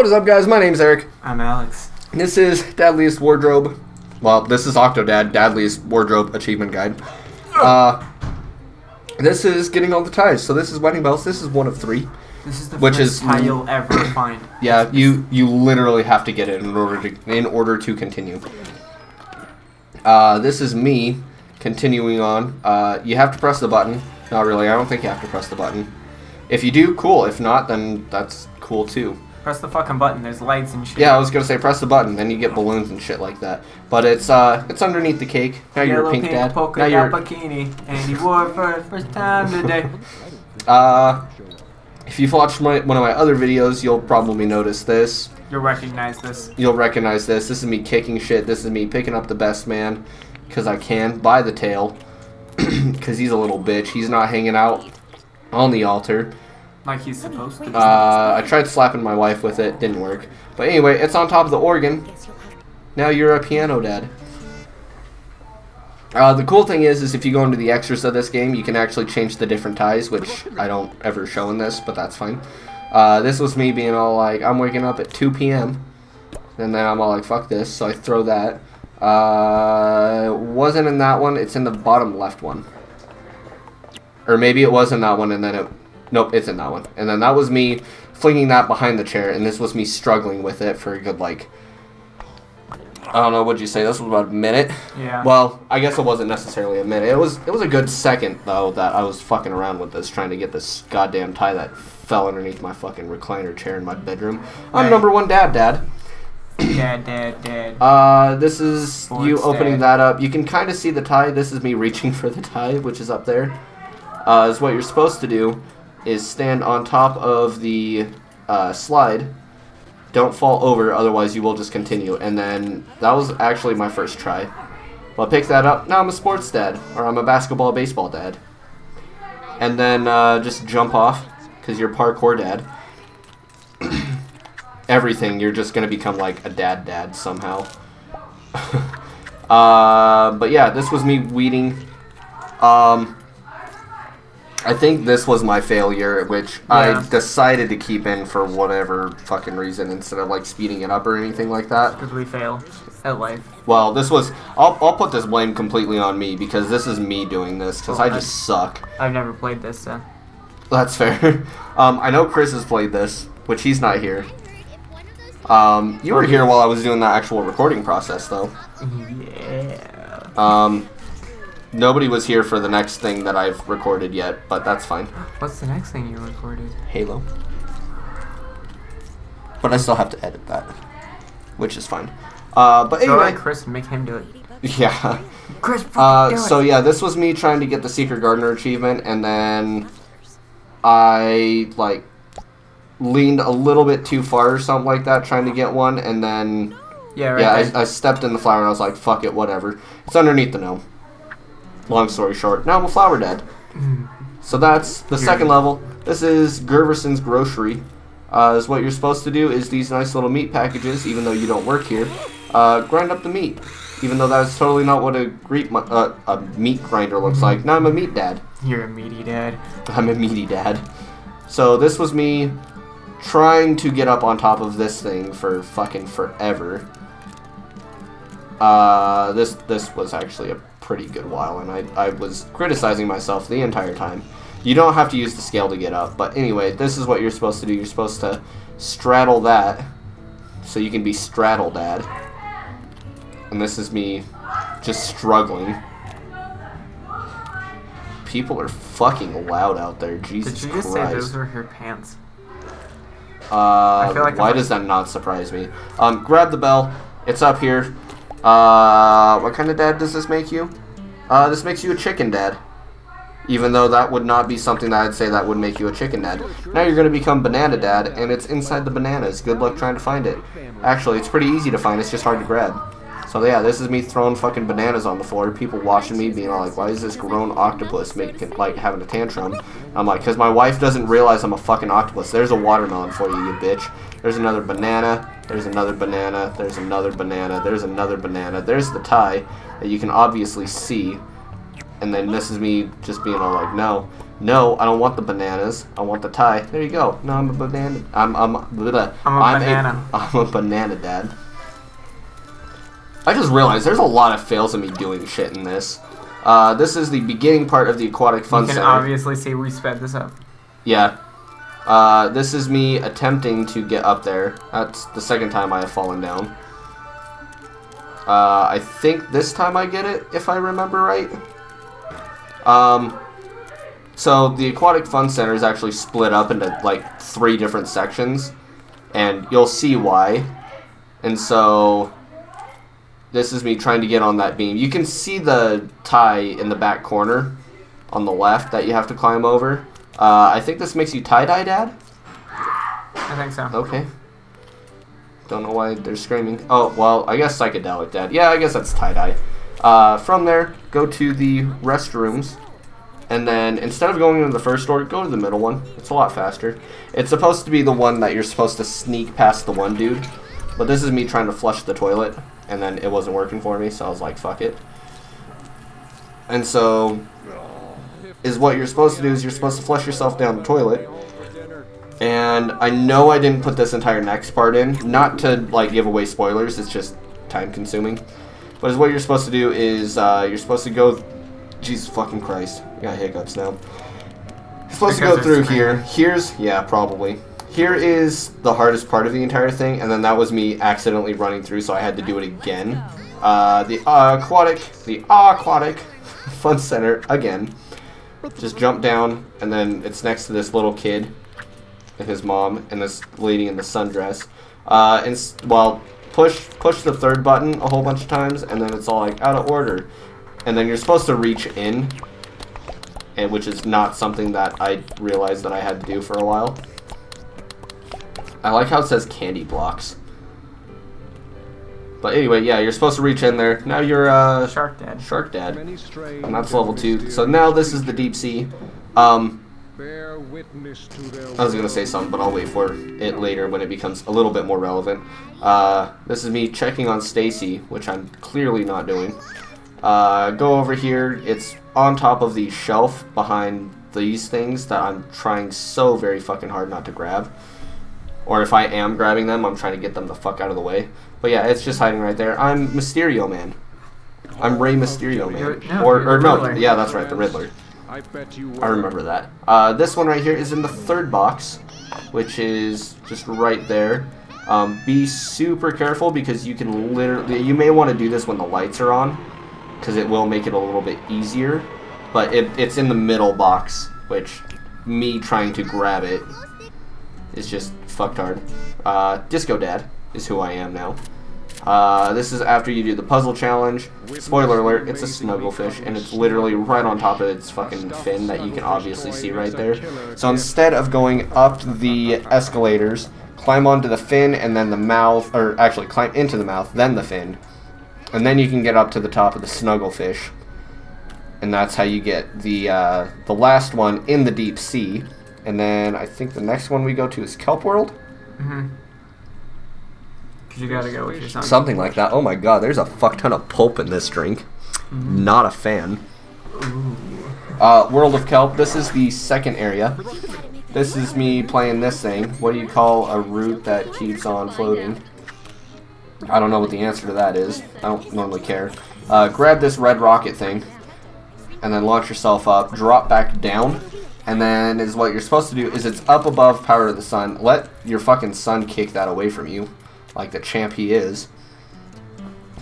What is up, guys? My name's Eric. I'm Alex. This is Dadliest Wardrobe. Well, this is Octodad, Dadliest Wardrobe Achievement Guide. This is getting all the ties. So this is wedding bells. This is one of 3. This is the first tie you'll ever find. Yeah, you literally have to get it in order to continue. This is me continuing on. You have to press the button. Not really. I don't think you have to press the button. If you do, cool. If not, then that's cool too. Press the fucking button. There's lights and shit. Yeah, I was gonna say press the button, then you get balloons and shit like that. But it's underneath the cake. Now you're a pink dad. Polka now you're bikini, and he wore it for the first time today. If you've watched one of my other videos, you'll probably notice this. You'll recognize this. You'll recognize this. This is me kicking shit. This is me picking up the best man, because I can, by the tail, because he's a little bitch. He's not hanging out on the altar. Like he's supposed to be. I tried slapping my wife with it. Didn't work. But anyway, it's on top of the organ. Now you're a piano dad. The cool thing is if you go into the extras of this game, you can actually change the different ties, which I don't ever show in this, but that's fine. This was me being all like, I'm waking up at 2 p.m. And then I'm all like, fuck this, so I throw that. Wasn't in that one, it's in the bottom left one. Or maybe it was in that one and then it... Nope, it's in that one. And then that was me flinging that behind the chair, and this was me struggling with it for a good, like... I don't know, what'd you say? This was about a minute? Yeah. Well, I guess it wasn't necessarily a minute. It was a good second, though, that I was fucking around with this, trying to get this goddamn tie that fell underneath my fucking recliner chair in my bedroom. I'm number 1 dad. Dad. This is Sports you opening dad. that up. You can kind of see the tie. This is me reaching for the tie, which is up there. Is what you're supposed to do is stand on top of the slide. Don't fall over, otherwise you will just continue. And then, that was actually my first try. Well, I picked that up. Now I'm a sports dad. Or I'm a basketball, baseball dad. And then, just jump off, because you're parkour dad. Everything, you're just going to become like a dad somehow. But yeah, this was me weeding. I think this was my failure, which I decided to keep in for whatever fucking reason instead of like speeding it up or anything like that. Because we fail at life. Well, this was... I'll put this blame completely on me because this is me doing this because I just suck. I've never played this, so... That's fair. I know Chris has played this, which he's not here. You were here while I was doing that actual recording process, though. Yeah. Nobody was here for the next thing that I've recorded yet, but that's fine. What's the next thing you recorded? Halo. But I still have to edit that, which is fine. But anyway, like Chris, make him do it. Yeah. Chris, fucking do it. So yeah, this was me trying to get the Secret Gardener achievement, and then I like leaned a little bit too far or something like that, trying to get one, and then I stepped in the flower and I was like, fuck it, whatever. It's underneath the gnome. Long story short, now I'm a flower dad. So that's the second level. This is Gerverson's Grocery. Is what you're supposed to do is these nice little meat packages, even though you don't work here, grind up the meat. Even though that's totally not what a meat grinder looks like. Now I'm a meat dad. You're a meaty dad. I'm a meaty dad. So this was me trying to get up on top of this thing for fucking forever. This was actually a pretty good while, and I was criticizing myself the entire time. You don't have to use the scale to get up, but anyway, this is what you're supposed to do. You're supposed to straddle that, so you can be straddle dad. And this is me just struggling. People are fucking loud out there, Jesus Christ. Did you just say those were her pants? Why does that not surprise me? Grab the bell. It's up here. What kind of dad does this make you? This makes you a chicken dad. Even though that would not be something that I'd say that would make you a chicken dad. Now you're going to become banana dad, and it's inside the bananas. Good luck trying to find it. Actually, it's pretty easy to find. It's just hard to grab. So yeah, this is me throwing fucking bananas on the floor. People watching me being all like, why is this grown octopus having a tantrum? I'm like, because my wife doesn't realize I'm a fucking octopus. There's a watermelon for you, you bitch. There's another banana. There's another banana. There's another banana. There's another banana. There's the tie that you can obviously see. And then this is me just being all like, no. No, I don't want the bananas. I want the tie. There you go. No, I'm a banana. I'm a banana. I'm a banana, Dad. I just realized there's a lot of fails of me doing shit in this. This is the beginning part of the Aquatic Fun Center. You can obviously see we sped this up. Yeah. This is me attempting to get up there. That's the second time I have fallen down. I think this time I get it, if I remember right. So the Aquatic Fun Center is actually split up into like 3 different sections, and you'll see why. And so this is me trying to get on that beam. You can see the tie in the back corner on the left that you have to climb over. I think this makes you tie-dye, Dad? I think so. Okay. Don't know why they're screaming. Oh, well, I guess psychedelic, Dad. Yeah, I guess that's tie-dye. From there, go to the restrooms. And then, instead of going into the first door, go to the middle one. It's a lot faster. It's supposed to be the one that you're supposed to sneak past the one dude. But this is me trying to flush the toilet. And then it wasn't working for me, so I was like, fuck it. And so, is what you're supposed to do is you're supposed to flush yourself down the toilet. And I know I didn't put this entire next part in. Not to, like, give away spoilers. It's just time-consuming. But what you're supposed to do is, you're supposed to go... Jesus fucking Christ. I got hiccups now. You're supposed to go through here. Yeah, probably. Here is the hardest part of the entire thing, and then that was me accidentally running through, so I had to do it again. The Aquatic Fun Center, again. Just jump down, and then it's next to this little kid and his mom and this lady in the sundress. Push the third button a whole bunch of times, and then it's all like out of order. And then you're supposed to reach in, which is not something that I realized that I had to do for a while. I like how it says candy blocks. But anyway, yeah, you're supposed to reach in there. Now you're Shark Dad. Shark Dad. And that's level 2. So now this is the deep sea. I was gonna say something, but I'll wait for it later when it becomes a little bit more relevant. This is me checking on Stacy, which I'm clearly not doing. Go over here. It's on top of the shelf behind these things that I'm trying so very fucking hard not to grab. Or if I am grabbing them, I'm trying to get them the fuck out of the way. But yeah, it's just hiding right there. I'm Mysterio Man. I'm Rey Mysterio Man. No, yeah, that's right, the Riddler. I remember that. This one right here is in the third box, which is just right there. Be super careful because you can literally... You may want to do this when the lights are on, because it will make it a little bit easier. But it's in the middle box, which me trying to grab it is just fucked hard. Disco Dad is who I am now. This is after you do the puzzle challenge. Spoiler alert, it's a snugglefish, and it's literally right on top of its fucking fin that you can obviously see right there. So instead of going up the escalators, climb onto the fin and then the mouth, or actually climb into the mouth, then the fin. And then you can get up to the top of the snugglefish. And that's how you get the last one in the deep sea. And then I think the next one we go to is Kelp World? Mm-hmm. Because you gotta go with your son. Something like that. Oh my god, there's a fuck ton of pulp in this drink. Mm-hmm. Not a fan. World of Kelp. This is the second area. This is me playing this thing. What do you call a root that keeps on floating? I don't know what the answer to that is. I don't normally care. Grab this red rocket thing. And then launch yourself up. Drop back down. And then is what you're supposed to do is it's up above power to the sun. Let your fucking son kick that away from you. Like the champ he is.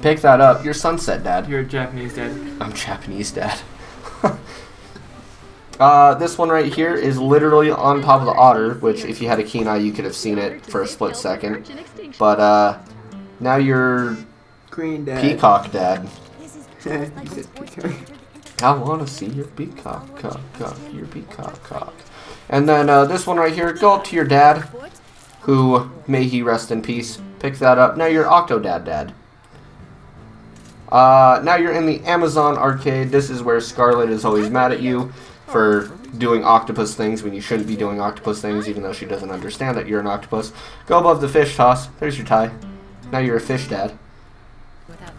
Pick that up. You're Sunset Dad. You're Japanese Dad. I'm Japanese Dad. This one right here is literally on top of the otter, which if you had a keen eye you could have seen it for a split second. But now you're Green Dad. Peacock Dad. I want to see your peacock, your peacock. And then this one right here, go up to your dad, who, may he rest in peace. Pick that up. Now you're Octodad Dad. Now you're in the Amazon arcade. This is where Scarlet is always mad at you for doing octopus things when you shouldn't be doing octopus things, even though she doesn't understand that you're an octopus. Go above the fish toss. There's your tie. Now you're a fish dad.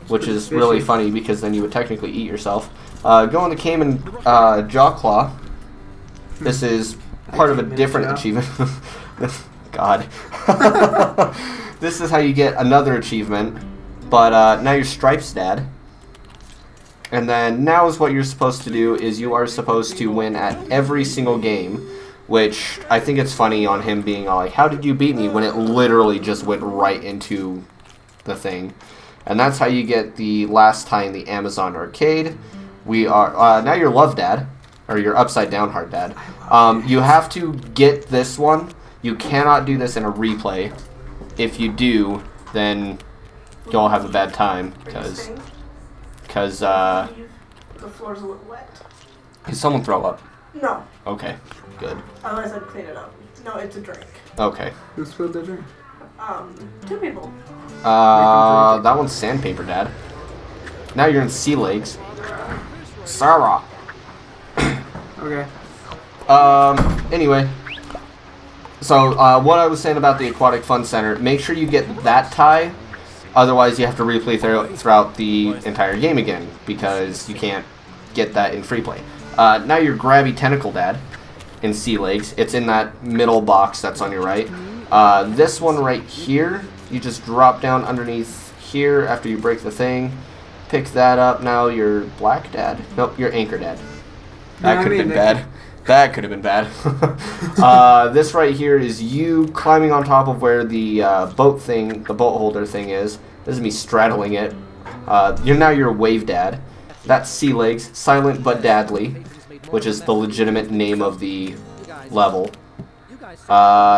Which is really funny because then you would technically eat yourself. Go on the Cayman Jaw Claw. This is part of a different achievement. God. This is how you get another achievement. But now you're Stripes Dad. And then now is what you're supposed to do is you are supposed to win at every single game. Which I think it's funny on him being all like, how did you beat me? When it literally just went right into the thing. And that's how you get the last tie in the Amazon arcade. We are, now you're Love Dad. Or you're Upside Down Heart Dad. You have to get this one. You cannot do this in a replay. If you do, then you'll have a bad time. Because, the floor's a little wet. Did someone throw up? No. Okay, good. Otherwise I'd clean it up. No, it's a drink. Okay. Who spilled the drink? 2 people. That one's Sandpaper Dad. Now you're in Sea Legs. Sarah. Okay. Anyway. So, what I was saying about the Aquatic Fun Center, make sure you get that tie. Otherwise, you have to replay throughout the entire game again, because you can't get that in free play. Now you're Grabby Tentacle Dad in Sea Legs. It's in that middle box that's on your right. This one right here, you just drop down underneath here after you break the thing. Pick that up. Now you're Black Dad. Nope, you're Anchor Dad. That could have been bad. That could have been bad. This right here is you climbing on top of where the boat holder thing is. This is me straddling it. Now you're Wave Dad. That's Sea Legs, Silent but Dadly, which is the legitimate name of the level.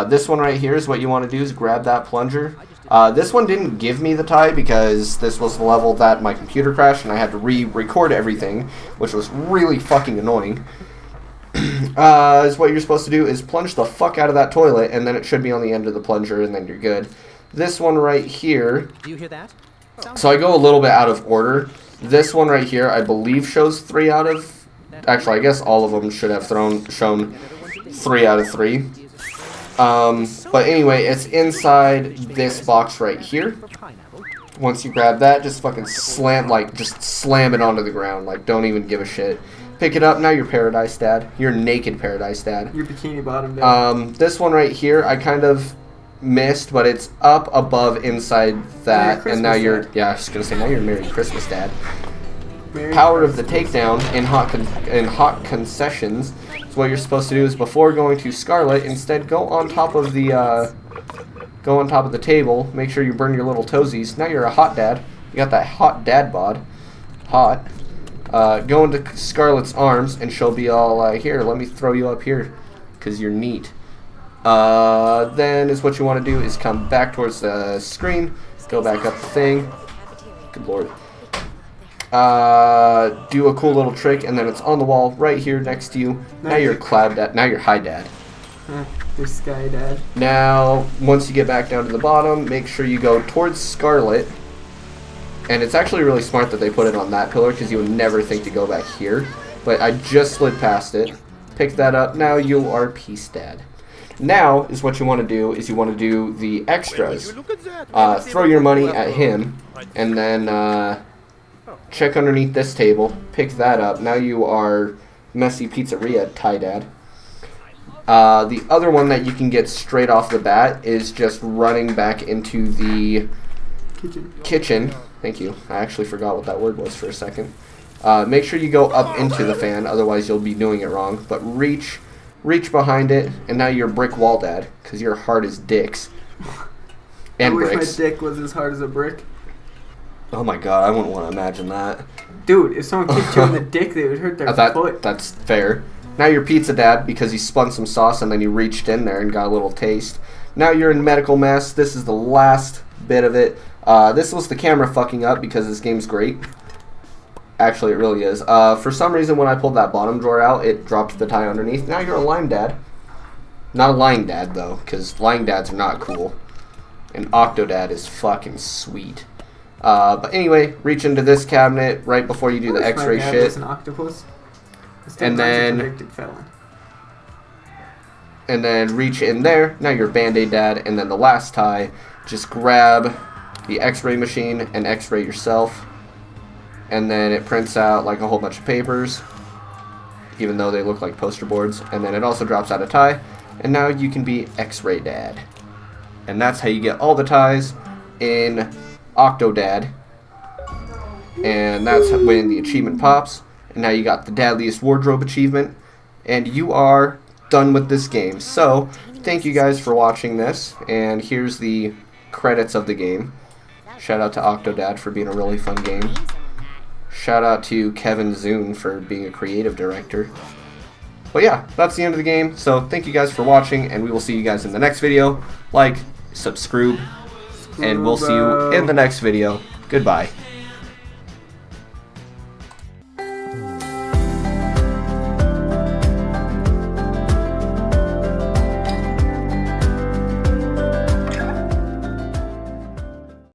This one right here is what you want to do is grab that plunger. This one didn't give me the tie because this was the level that my computer crashed and I had to re-record everything, which was really fucking annoying. Is what you're supposed to do is plunge the fuck out of that toilet, and then it should be on the end of the plunger, and then you're good. This one right here. Do you hear that? So I go a little bit out of order. This one right here, I believe, shows 3 out of. Actually, I guess all of them should have shown 3 out of 3. But anyway, it's inside this box right here. Once you grab that, just fucking just slam it onto the ground. Like, don't even give a shit. Pick it up. Now you're Paradise Dad. You're Naked Paradise Dad. You're Bikini Bottom Dad. This one right here, I kind of missed, but it's up above inside that, and now you're Dad. Yeah, I was gonna say now you're Merry Christmas Dad. Power of the takedown in hot concessions. So what you're supposed to do is before going to Scarlet, instead go on top of the table. Make sure you burn your little toesies. Now you're a Hot Dad. You got that Hot Dad bod. Hot. Go into Scarlet's arms, and she'll be all here. Let me throw you up here, cause you're neat. Then is what you want to do is come back towards the screen. Go back up the thing. Good lord. Do a cool little trick, and then it's on the wall right here next to you. Now you're Cloud Dad. Now you're High Dad. You're Sky Dad. Now, once you get back down to the bottom, make sure you go towards Scarlet. And it's actually really smart that they put it on that pillar, because you would never think to go back here. But I just slid past it. Pick that up. Now you are Peace Dad. Now is what you want to do is you want to do the extras. Throw your money at him, and then check underneath this table. Pick that up. Now you are Messy Pizzeria Tie Dad. The other one that you can get straight off the bat is just running back into the kitchen. Thank you. I actually forgot what that word was for a second. Make sure you go up into the fan, otherwise you'll be doing it wrong. But reach behind it, and now you're Brick Wall Dad, because you're hard as dicks. And I wish bricks. my dick was as hard as a brick. Oh my god, I wouldn't want to imagine that. Dude, if someone kicked you in the dick, they would hurt their foot. That's fair. Now you're Pizza Dad, because you spun some sauce and then you reached in there and got a little taste. Now you're in Medical Mess. This is the last bit of it. This was the camera fucking up, because this game's great. Actually, it really is. For some reason, when I pulled that bottom drawer out, it dropped the tie underneath. Now you're a Lime Dad. Not a Lying Dad, though, because Lying Dads are not cool. And Octodad is fucking sweet. But anyway, reach into this cabinet right before you do the X-ray shit. An octopus. And then reach in there. Now you're Band-Aid Dad. And then the last tie, just grab the X-ray machine and X-ray yourself. And then it prints out like a whole bunch of papers. even though they look like poster boards. And then it also drops out a tie, and now you can be X-Ray Dad. And that's how you get all the ties in Octodad. And that's when the achievement pops. And now you got the Dadliest Wardrobe achievement. And you are done with this game. So, thank you guys for watching this. And here's the credits of the game. Shout out to Octodad for being a really fun game. Shout out to Kevin Zune for being a creative director. But yeah, that's the end of the game. So thank you guys for watching, and we will see you guys in the next video. Like, subscribe, and we'll see you in the next video. Goodbye.